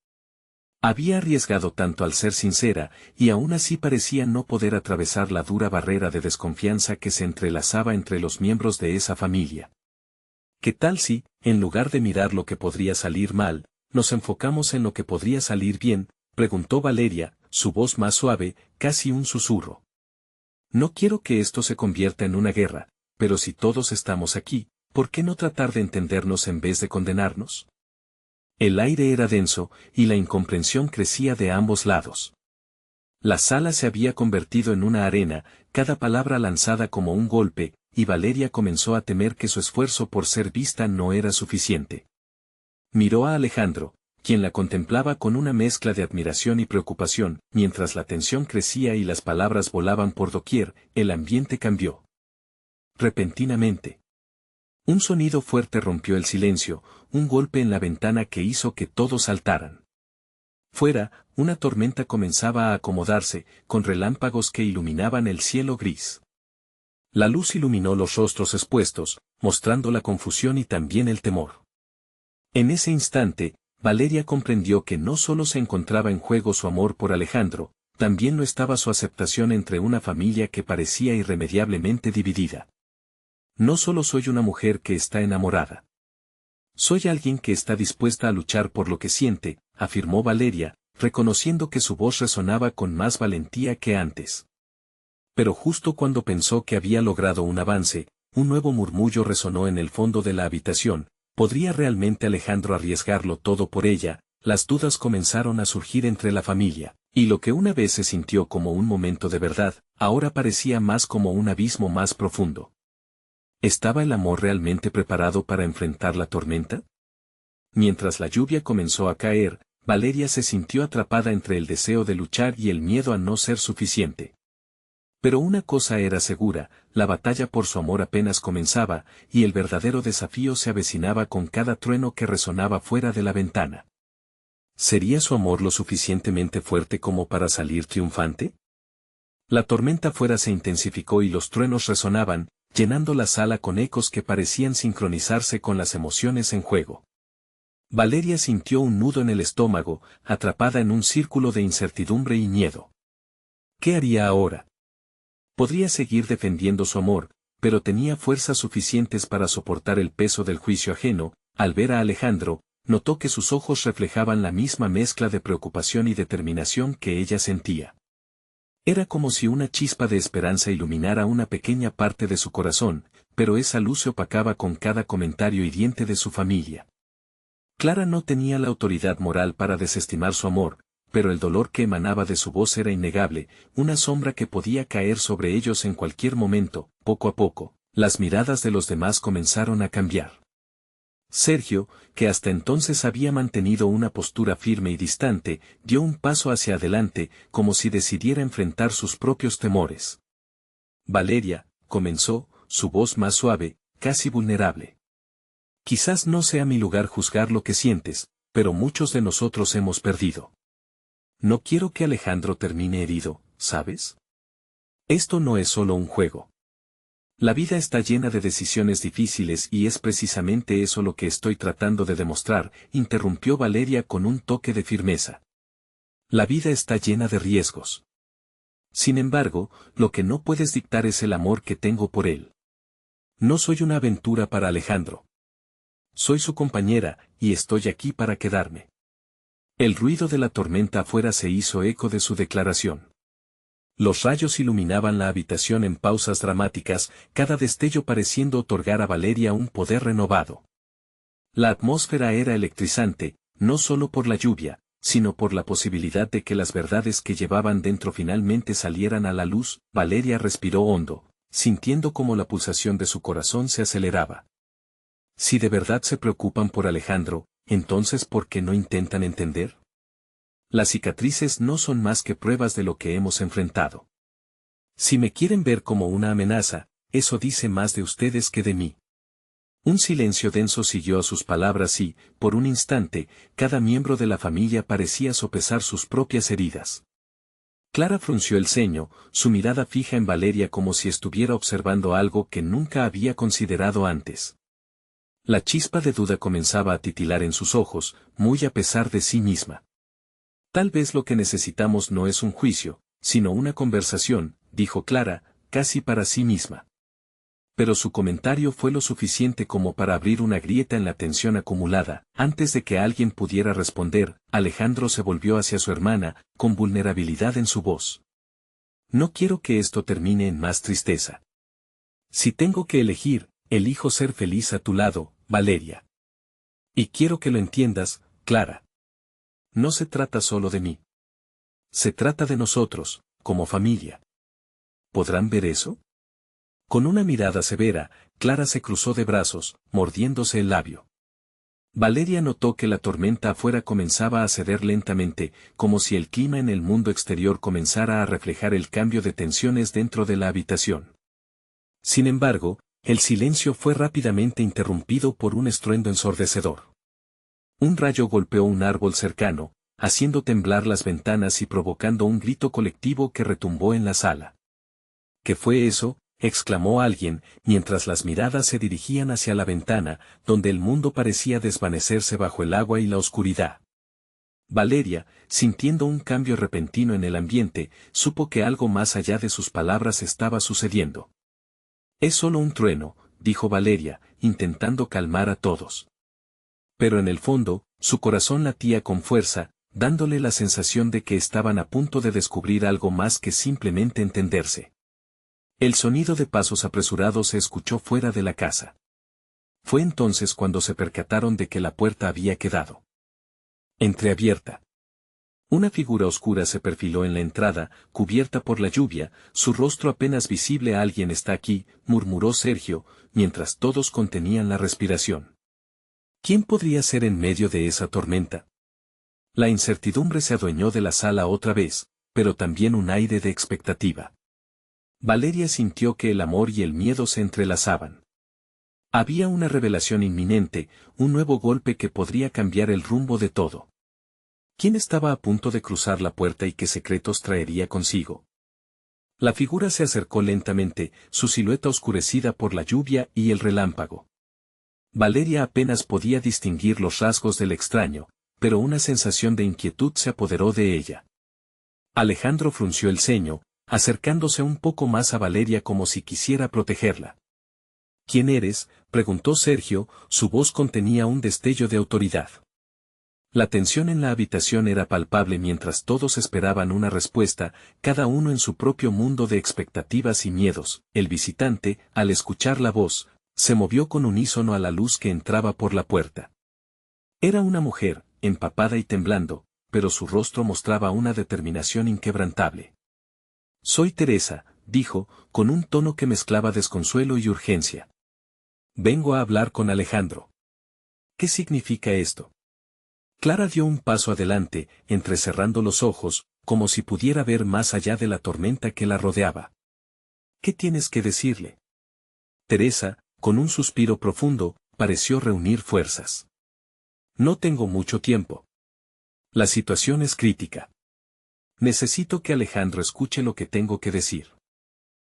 Había arriesgado tanto al ser sincera, y aún así parecía no poder atravesar la dura barrera de desconfianza que se entrelazaba entre los miembros de esa familia. ¿Qué tal si, en lugar de mirar lo que podría salir mal, nos enfocamos en lo que podría salir bien? Preguntó Valeria, su voz más suave, casi un susurro. No quiero que esto se convierta en una guerra, pero si todos estamos aquí, ¿por qué no tratar de entendernos en vez de condenarnos? El aire era denso, y la incomprensión crecía de ambos lados. La sala se había convertido en una arena, cada palabra lanzada como un golpe, y Valeria comenzó a temer que su esfuerzo por ser vista no era suficiente. Miró a Alejandro, quien la contemplaba con una mezcla de admiración y preocupación. Mientras la tensión crecía y las palabras volaban por doquier, el ambiente cambió. Repentinamente. Un sonido fuerte rompió el silencio, un golpe en la ventana que hizo que todos saltaran. Fuera, una tormenta comenzaba a acomodarse, con relámpagos que iluminaban el cielo gris. La luz iluminó los rostros expuestos, mostrando la confusión y también el temor. En ese instante, Valeria comprendió que no solo se encontraba en juego su amor por Alejandro, también lo estaba su aceptación entre una familia que parecía irremediablemente dividida. No solo soy una mujer que está enamorada. Soy alguien que está dispuesta a luchar por lo que siente, afirmó Valeria, reconociendo que su voz resonaba con más valentía que antes. Pero justo cuando pensó que había logrado un avance, un nuevo murmullo resonó en el fondo de la habitación. ¿Podría realmente Alejandro arriesgarlo todo por ella? Las dudas comenzaron a surgir entre la familia, y lo que una vez se sintió como un momento de verdad, ahora parecía más como un abismo más profundo. ¿Estaba el amor realmente preparado para enfrentar la tormenta? Mientras la lluvia comenzó a caer, Valeria se sintió atrapada entre el deseo de luchar y el miedo a no ser suficiente. Pero una cosa era segura, la batalla por su amor apenas comenzaba, y el verdadero desafío se avecinaba con cada trueno que resonaba fuera de la ventana. ¿Sería su amor lo suficientemente fuerte como para salir triunfante? La tormenta fuera se intensificó y los truenos resonaban, llenando la sala con ecos que parecían sincronizarse con las emociones en juego. Valeria sintió un nudo en el estómago, atrapada en un círculo de incertidumbre y miedo. ¿Qué haría ahora? Podría seguir defendiendo su amor, pero tenía fuerzas suficientes para soportar el peso del juicio ajeno. Al ver a Alejandro, notó que sus ojos reflejaban la misma mezcla de preocupación y determinación que ella sentía. Era como si una chispa de esperanza iluminara una pequeña parte de su corazón, pero esa luz se opacaba con cada comentario hiriente de su familia. Clara no tenía la autoridad moral para desestimar su amor, pero el dolor que emanaba de su voz era innegable, una sombra que podía caer sobre ellos en cualquier momento. Poco a poco, las miradas de los demás comenzaron a cambiar. Sergio, que hasta entonces había mantenido una postura firme y distante, dio un paso hacia adelante, como si decidiera enfrentar sus propios temores. Valeria, comenzó, su voz más suave, casi vulnerable. Quizás no sea mi lugar juzgar lo que sientes, pero muchos de nosotros hemos perdido. No quiero que Alejandro termine herido, ¿sabes? Esto no es solo un juego. La vida está llena de decisiones difíciles y es precisamente eso lo que estoy tratando de demostrar, interrumpió Valeria con un toque de firmeza. La vida está llena de riesgos. Sin embargo, lo que no puedes dictar es el amor que tengo por él. No soy una aventura para Alejandro. Soy su compañera, y estoy aquí para quedarme. El ruido de la tormenta afuera se hizo eco de su declaración. Los rayos iluminaban la habitación en pausas dramáticas, cada destello pareciendo otorgar a Valeria un poder renovado. La atmósfera era electrizante, no solo por la lluvia, sino por la posibilidad de que las verdades que llevaban dentro finalmente salieran a la luz. Valeria respiró hondo, sintiendo cómo la pulsación de su corazón se aceleraba. Si de verdad se preocupan por Alejandro, entonces ¿por qué no intentan entender? Las cicatrices no son más que pruebas de lo que hemos enfrentado. Si me quieren ver como una amenaza, eso dice más de ustedes que de mí. Un silencio denso siguió a sus palabras y, por un instante, cada miembro de la familia parecía sopesar sus propias heridas. Clara frunció el ceño, su mirada fija en Valeria como si estuviera observando algo que nunca había considerado antes. La chispa de duda comenzaba a titilar en sus ojos, muy a pesar de sí misma. Tal vez lo que necesitamos no es un juicio, sino una conversación, dijo Clara, casi para sí misma. Pero su comentario fue lo suficiente como para abrir una grieta en la tensión acumulada. Antes de que alguien pudiera responder, Alejandro se volvió hacia su hermana, con vulnerabilidad en su voz. No quiero que esto termine en más tristeza. Si tengo que elegir, elijo ser feliz a tu lado, Valeria. Y quiero que lo entiendas, Clara. No se trata solo de mí. Se trata de nosotros, como familia. ¿Podrán ver eso? Con una mirada severa, Clara se cruzó de brazos, mordiéndose el labio. Valeria notó que la tormenta afuera comenzaba a ceder lentamente, como si el clima en el mundo exterior comenzara a reflejar el cambio de tensiones dentro de la habitación. Sin embargo, el silencio fue rápidamente interrumpido por un estruendo ensordecedor. Un rayo golpeó un árbol cercano, haciendo temblar las ventanas y provocando un grito colectivo que retumbó en la sala. ¿Qué fue eso?, exclamó alguien, mientras las miradas se dirigían hacia la ventana, donde el mundo parecía desvanecerse bajo el agua y la oscuridad. Valeria, sintiendo un cambio repentino en el ambiente, supo que algo más allá de sus palabras estaba sucediendo. Es solo un trueno, dijo Valeria, intentando calmar a todos. Pero en el fondo, su corazón latía con fuerza, dándole la sensación de que estaban a punto de descubrir algo más que simplemente entenderse. El sonido de pasos apresurados se escuchó fuera de la casa. Fue entonces cuando se percataron de que la puerta había quedado entreabierta. Una figura oscura se perfiló en la entrada, cubierta por la lluvia, su rostro apenas visible. Alguien está aquí, murmuró Sergio, mientras todos contenían la respiración. ¿Quién podría ser en medio de esa tormenta? La incertidumbre se adueñó de la sala otra vez, pero también un aire de expectativa. Valeria sintió que el amor y el miedo se entrelazaban. Había una revelación inminente, un nuevo golpe que podría cambiar el rumbo de todo. ¿Quién estaba a punto de cruzar la puerta y qué secretos traería consigo? La figura se acercó lentamente, su silueta oscurecida por la lluvia y el relámpago. Valeria apenas podía distinguir los rasgos del extraño, pero una sensación de inquietud se apoderó de ella. Alejandro frunció el ceño, acercándose un poco más a Valeria como si quisiera protegerla. ¿Quién eres?, preguntó Sergio, su voz contenía un destello de autoridad. La tensión en la habitación era palpable mientras todos esperaban una respuesta, cada uno en su propio mundo de expectativas y miedos. El visitante, al escuchar la voz, se movió con unísono a la luz que entraba por la puerta. Era una mujer, empapada y temblando, pero su rostro mostraba una determinación inquebrantable. «Soy Teresa», dijo, con un tono que mezclaba desconsuelo y urgencia. «Vengo a hablar con Alejandro». «¿Qué significa esto?». Clara dio un paso adelante, entrecerrando los ojos, como si pudiera ver más allá de la tormenta que la rodeaba. «¿Qué tienes que decirle?». Teresa, con un suspiro profundo, pareció reunir fuerzas. «No tengo mucho tiempo. La situación es crítica. Necesito que Alejandro escuche lo que tengo que decir».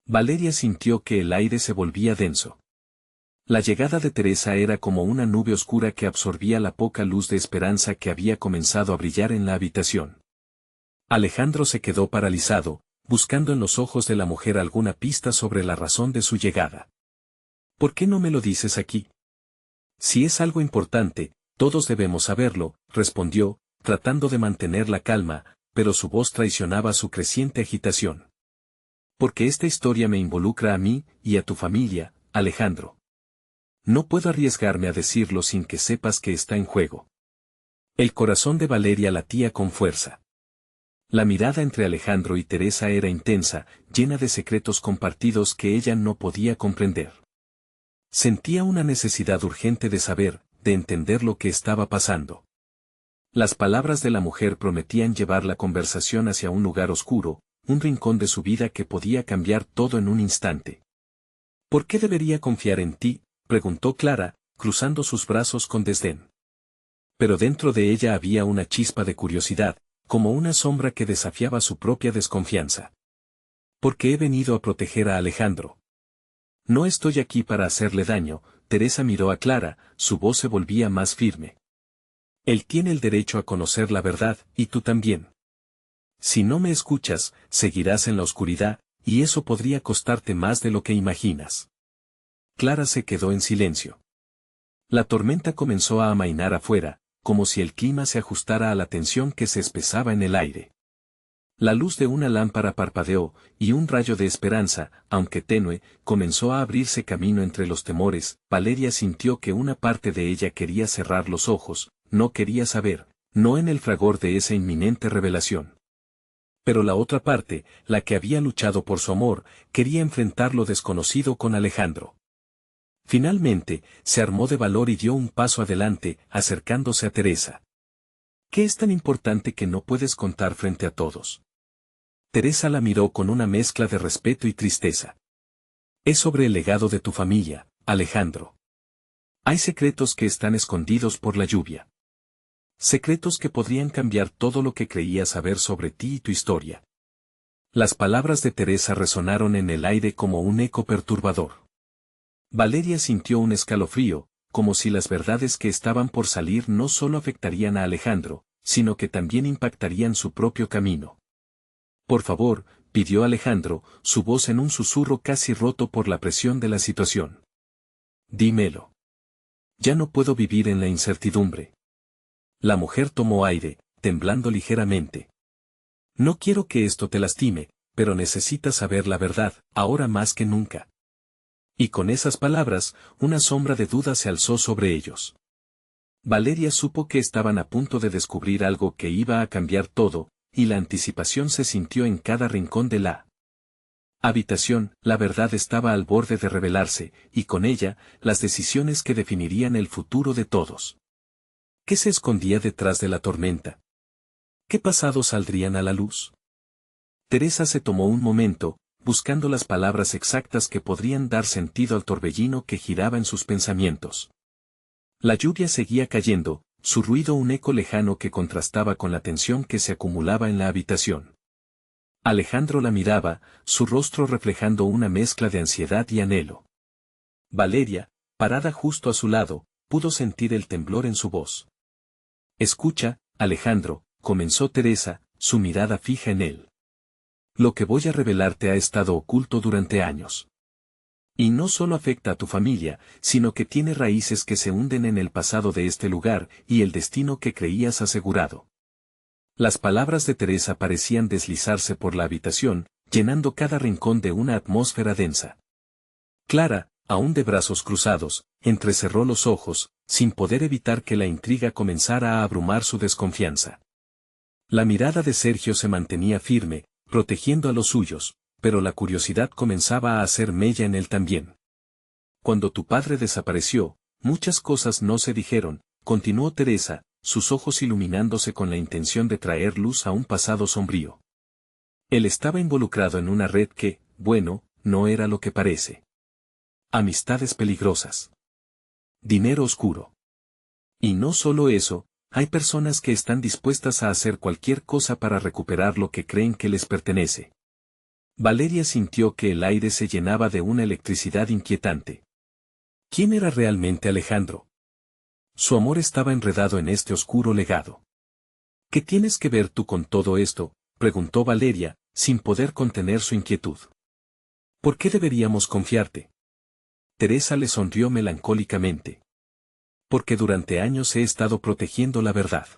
Valeria sintió que el aire se volvía denso. La llegada de Teresa era como una nube oscura que absorbía la poca luz de esperanza que había comenzado a brillar en la habitación. Alejandro se quedó paralizado, buscando en los ojos de la mujer alguna pista sobre la razón de su llegada. «¿Por qué no me lo dices aquí?». «Si es algo importante, todos debemos saberlo», respondió, tratando de mantener la calma, pero su voz traicionaba su creciente agitación. «Porque esta historia me involucra a mí y a tu familia, Alejandro. No puedo arriesgarme a decirlo sin que sepas que está en juego». El corazón de Valeria latía con fuerza. La mirada entre Alejandro y Teresa era intensa, llena de secretos compartidos que ella no podía comprender. Sentía una necesidad urgente de saber, de entender lo que estaba pasando. Las palabras de la mujer prometían llevar la conversación hacia un lugar oscuro, un rincón de su vida que podía cambiar todo en un instante. «¿Por qué debería confiar en ti?», preguntó Clara, cruzando sus brazos con desdén. Pero dentro de ella había una chispa de curiosidad, como una sombra que desafiaba su propia desconfianza. «Porque he venido a proteger a Alejandro. No estoy aquí para hacerle daño». Teresa miró a Clara, su voz se volvía más firme. «Él tiene el derecho a conocer la verdad, y tú también. Si no me escuchas, seguirás en la oscuridad, y eso podría costarte más de lo que imaginas». Clara se quedó en silencio. La tormenta comenzó a amainar afuera, como si el clima se ajustara a la tensión que se espesaba en el aire. La luz de una lámpara parpadeó, y un rayo de esperanza, aunque tenue, comenzó a abrirse camino entre los temores. Valeria sintió que una parte de ella quería cerrar los ojos, no quería saber, no en el fragor de esa inminente revelación. Pero la otra parte, la que había luchado por su amor, quería enfrentar lo desconocido con Alejandro. Finalmente, se armó de valor y dio un paso adelante, acercándose a Teresa. «¿Qué es tan importante que no puedes contar frente a todos?». Teresa la miró con una mezcla de respeto y tristeza. «Es sobre el legado de tu familia, Alejandro. Hay secretos que están escondidos por la lluvia. Secretos que podrían cambiar todo lo que creías saber sobre ti y tu historia». Las palabras de Teresa resonaron en el aire como un eco perturbador. Valeria sintió un escalofrío, como si las verdades que estaban por salir no solo afectarían a Alejandro, sino que también impactarían su propio camino. «Por favor», pidió Alejandro, su voz en un susurro casi roto por la presión de la situación. «Dímelo. Ya no puedo vivir en la incertidumbre». La mujer tomó aire, temblando ligeramente. «No quiero que esto te lastime, pero necesitas saber la verdad, ahora más que nunca». Y con esas palabras, una sombra de duda se alzó sobre ellos. Valeria supo que estaban a punto de descubrir algo que iba a cambiar todo, y la anticipación se sintió en cada rincón de la habitación. La verdad estaba al borde de revelarse, y con ella, las decisiones que definirían el futuro de todos. ¿Qué se escondía detrás de la tormenta? ¿Qué pasados saldrían a la luz? Teresa se tomó un momento, buscando las palabras exactas que podrían dar sentido al torbellino que giraba en sus pensamientos. La lluvia seguía cayendo, su ruido un eco lejano que contrastaba con la tensión que se acumulaba en la habitación. Alejandro la miraba, su rostro reflejando una mezcla de ansiedad y anhelo. Valeria, parada justo a su lado, pudo sentir el temblor en su voz. «Escucha, Alejandro», comenzó Teresa, su mirada fija en él. «Lo que voy a revelarte ha estado oculto durante años. Y no solo afecta a tu familia, sino que tiene raíces que se hunden en el pasado de este lugar y el destino que creías asegurado. Las palabras de Teresa parecían deslizarse por la habitación, llenando cada rincón de una atmósfera densa. Clara, aún de brazos cruzados, entrecerró los ojos, sin poder evitar que la intriga comenzara a abrumar su desconfianza. La mirada de Sergio se mantenía firme, protegiendo a los suyos, pero la curiosidad comenzaba a hacer mella en él también. Cuando tu padre desapareció, muchas cosas no se dijeron, continuó Teresa, sus ojos iluminándose con la intención de traer luz a un pasado sombrío. Él estaba involucrado en una red que, bueno, no era lo que parece. Amistades peligrosas. Dinero oscuro. Y no solo eso, hay personas que están dispuestas a hacer cualquier cosa para recuperar lo que creen que les pertenece. Valeria sintió que el aire se llenaba de una electricidad inquietante. ¿Quién era realmente Alejandro? Su amor estaba enredado en este oscuro legado. ¿Qué tienes que ver tú con todo esto?, preguntó Valeria, sin poder contener su inquietud. ¿Por qué deberíamos confiarte? Teresa le sonrió melancólicamente. Porque durante años he estado protegiendo la verdad.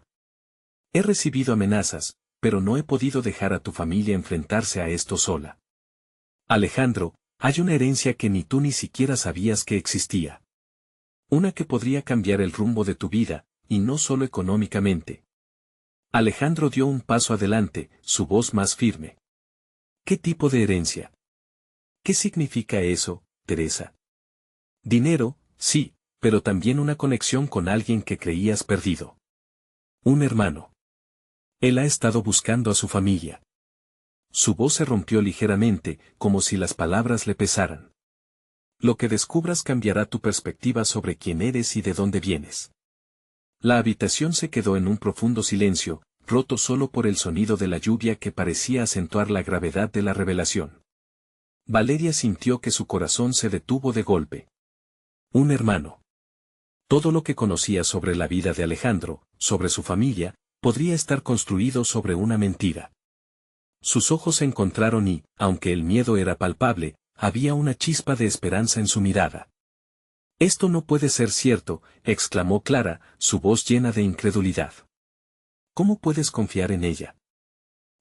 He recibido amenazas, pero no he podido dejar a tu familia enfrentarse a esto sola. Alejandro, hay una herencia que ni tú ni siquiera sabías que existía. Una que podría cambiar el rumbo de tu vida, y no solo económicamente. Alejandro dio un paso adelante, su voz más firme. ¿Qué tipo de herencia? ¿Qué significa eso, Teresa? Dinero, sí, pero también una conexión con alguien que creías perdido. Un hermano. Él ha estado buscando a su familia. Su voz se rompió ligeramente, como si las palabras le pesaran. Lo que descubras cambiará tu perspectiva sobre quién eres y de dónde vienes. La habitación se quedó en un profundo silencio, roto solo por el sonido de la lluvia que parecía acentuar la gravedad de la revelación. Valeria sintió que su corazón se detuvo de golpe. Un hermano. Todo lo que conocía sobre la vida de Alejandro, sobre su familia, podría estar construido sobre una mentira. Sus ojos se encontraron y, aunque el miedo era palpable, había una chispa de esperanza en su mirada. Esto no puede ser cierto, exclamó Clara, su voz llena de incredulidad. ¿Cómo puedes confiar en ella?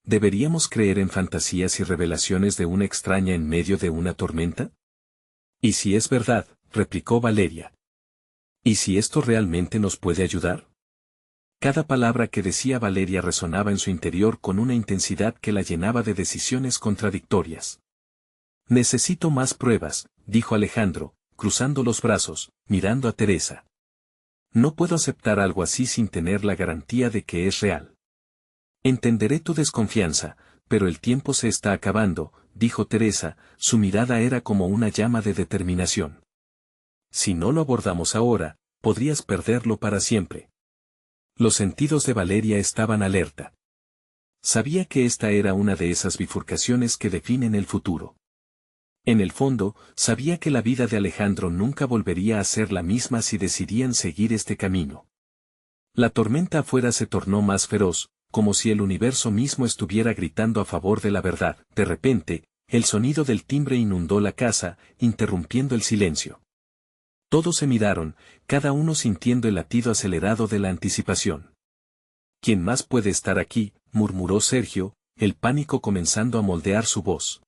¿Deberíamos creer en fantasías y revelaciones de una extraña en medio de una tormenta? ¿Y si es verdad?, replicó Valeria. ¿Y si esto realmente nos puede ayudar? Cada palabra que decía Valeria resonaba en su interior con una intensidad que la llenaba de decisiones contradictorias. Necesito más pruebas, dijo Alejandro, cruzando los brazos, mirando a Teresa. No puedo aceptar algo así sin tener la garantía de que es real. Entenderé tu desconfianza, pero el tiempo se está acabando, dijo Teresa, su mirada era como una llama de determinación. Si no lo abordamos ahora, podrías perderlo para siempre. Los sentidos de Valeria estaban alerta. Sabía que esta era una de esas bifurcaciones que definen el futuro. En el fondo, sabía que la vida de Alejandro nunca volvería a ser la misma si decidían seguir este camino. La tormenta afuera se tornó más feroz, como si el universo mismo estuviera gritando a favor de la verdad. De repente, el sonido del timbre inundó la casa, interrumpiendo el silencio. Todos se miraron, cada uno sintiendo el latido acelerado de la anticipación. ¿Quién más puede estar aquí?, murmuró Sergio, el pánico comenzando a moldear su voz.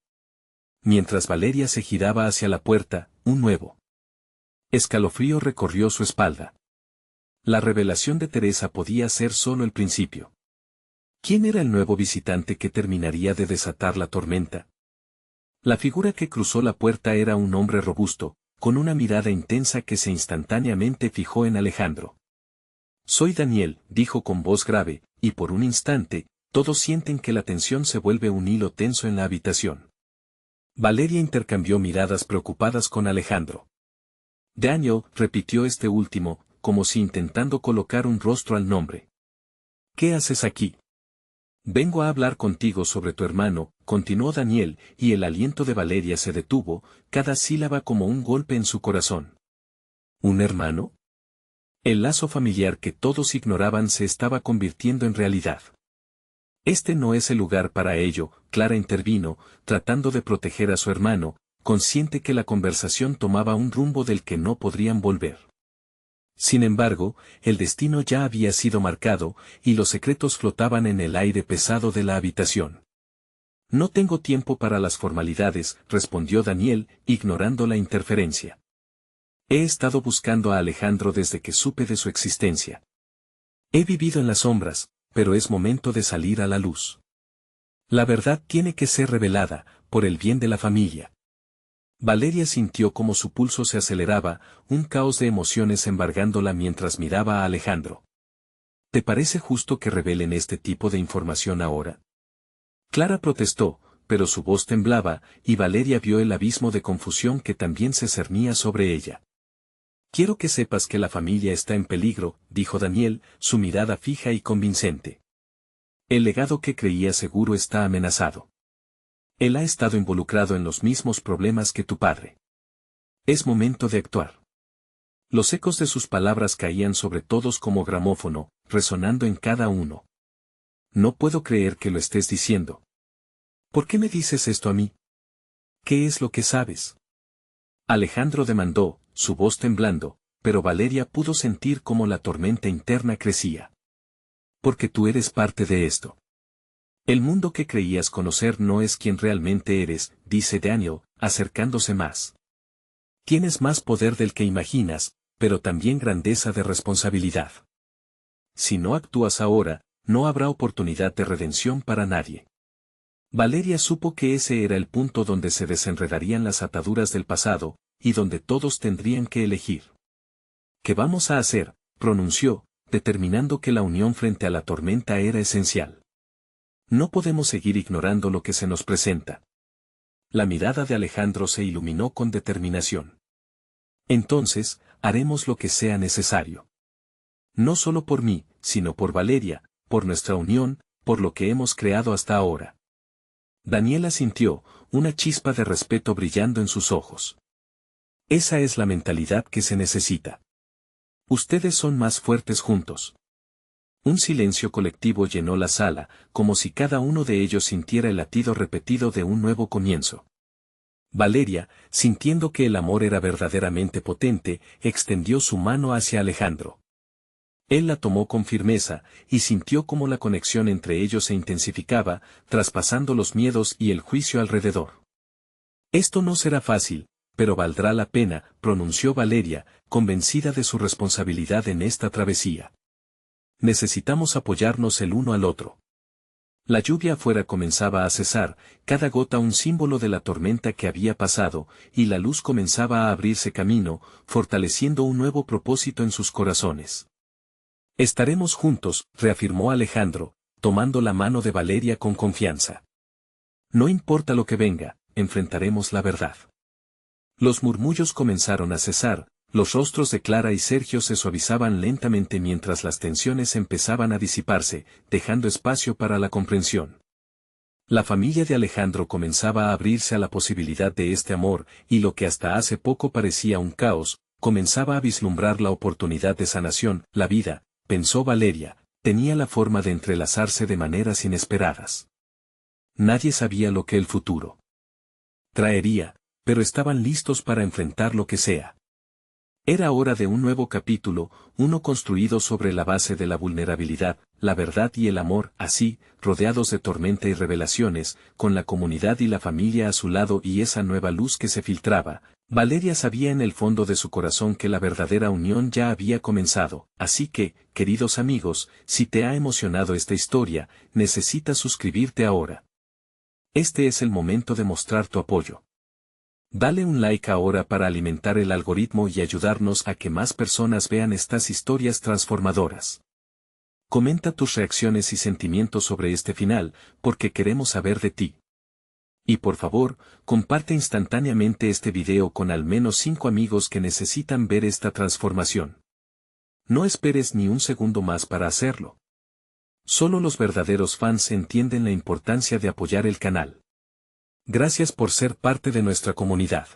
Mientras Valeria se giraba hacia la puerta, un nuevo escalofrío recorrió su espalda. La revelación de Teresa podía ser solo el principio. ¿Quién era el nuevo visitante que terminaría de desatar la tormenta? La figura que cruzó la puerta era un hombre robusto, con una mirada intensa que se instantáneamente fijó en Alejandro. Soy Daniel, dijo con voz grave, y por un instante, todos sienten que la tensión se vuelve un hilo tenso en la habitación. Valeria intercambió miradas preocupadas con Alejandro. Daniel, repitió este último, como si intentando colocar un rostro al nombre. ¿Qué haces aquí? Vengo a hablar contigo sobre tu hermano, continuó Daniel, y el aliento de Valeria se detuvo, cada sílaba como un golpe en su corazón. ¿Un hermano? El lazo familiar que todos ignoraban se estaba convirtiendo en realidad. Este no es el lugar para ello, Clara intervino, tratando de proteger a su hermano, consciente que la conversación tomaba un rumbo del que no podrían volver. Sin embargo, el destino ya había sido marcado, y los secretos flotaban en el aire pesado de la habitación. No tengo tiempo para las formalidades, respondió Daniel, ignorando la interferencia. He estado buscando a Alejandro desde que supe de su existencia. He vivido en las sombras, pero es momento de salir a la luz. La verdad tiene que ser revelada, por el bien de la familia. Valeria sintió como su pulso se aceleraba, un caos de emociones embargándola mientras miraba a Alejandro. ¿Te parece justo que revelen este tipo de información ahora? Clara protestó, pero su voz temblaba, y Valeria vio el abismo de confusión que también se cernía sobre ella. Quiero que sepas que la familia está en peligro, dijo Daniel, su mirada fija y convincente. El legado que creía seguro está amenazado. Él ha estado involucrado en los mismos problemas que tu padre. Es momento de actuar. Los ecos de sus palabras caían sobre todos como gramófono, resonando en cada uno. No puedo creer que lo estés diciendo. ¿Por qué me dices esto a mí? ¿Qué es lo que sabes? Alejandro demandó, su voz temblando, pero Valeria pudo sentir cómo la tormenta interna crecía. Porque tú eres parte de esto. El mundo que creías conocer no es quien realmente eres, dice Daniel, acercándose más. Tienes más poder del que imaginas, pero también grandeza de responsabilidad. Si no actúas ahora, no habrá oportunidad de redención para nadie. Valeria supo que ese era el punto donde se desenredarían las ataduras del pasado, y donde todos tendrían que elegir. ¿Qué vamos a hacer?, pronunció, determinando que la unión frente a la tormenta era esencial. No podemos seguir ignorando lo que se nos presenta. La mirada de Alejandro se iluminó con determinación. Entonces, haremos lo que sea necesario. No solo por mí, sino por Valeria, por nuestra unión, por lo que hemos creado hasta ahora. Daniela sintió, una chispa de respeto brillando en sus ojos. Esa es la mentalidad que se necesita. Ustedes son más fuertes juntos. Un silencio colectivo llenó la sala, como si cada uno de ellos sintiera el latido repetido de un nuevo comienzo. Valeria, sintiendo que el amor era verdaderamente potente, extendió su mano hacia Alejandro. Él la tomó con firmeza, y sintió cómo la conexión entre ellos se intensificaba, traspasando los miedos y el juicio alrededor. Esto no será fácil, pero valdrá la pena, pronunció Valeria, convencida de su responsabilidad en esta travesía. Necesitamos apoyarnos el uno al otro. La lluvia afuera comenzaba a cesar, cada gota un símbolo de la tormenta que había pasado, y la luz comenzaba a abrirse camino, fortaleciendo un nuevo propósito en sus corazones. Estaremos juntos, reafirmó Alejandro, tomando la mano de Valeria con confianza. No importa lo que venga, enfrentaremos la verdad. Los murmullos comenzaron a cesar, los rostros de Clara y Sergio se suavizaban lentamente mientras las tensiones empezaban a disiparse, dejando espacio para la comprensión. La familia de Alejandro comenzaba a abrirse a la posibilidad de este amor, y lo que hasta hace poco parecía un caos, comenzaba a vislumbrar la oportunidad de sanación. La vida, pensó Valeria, tenía la forma de entrelazarse de maneras inesperadas. Nadie sabía lo que el futuro traería, pero estaban listos para enfrentar lo que sea. Era hora de un nuevo capítulo, uno construido sobre la base de la vulnerabilidad, la verdad y el amor, así, rodeados de tormenta y revelaciones, con la comunidad y la familia a su lado y esa nueva luz que se filtraba. Valeria sabía en el fondo de su corazón que la verdadera unión ya había comenzado, así que, queridos amigos, si te ha emocionado esta historia, necesitas suscribirte ahora. Este es el momento de mostrar tu apoyo. Dale un like ahora para alimentar el algoritmo y ayudarnos a que más personas vean estas historias transformadoras. Comenta tus reacciones y sentimientos sobre este final, porque queremos saber de ti. Y por favor, comparte instantáneamente este video con al menos 5 amigos que necesitan ver esta transformación. No esperes ni un segundo más para hacerlo. Solo los verdaderos fans entienden la importancia de apoyar el canal. Gracias por ser parte de nuestra comunidad.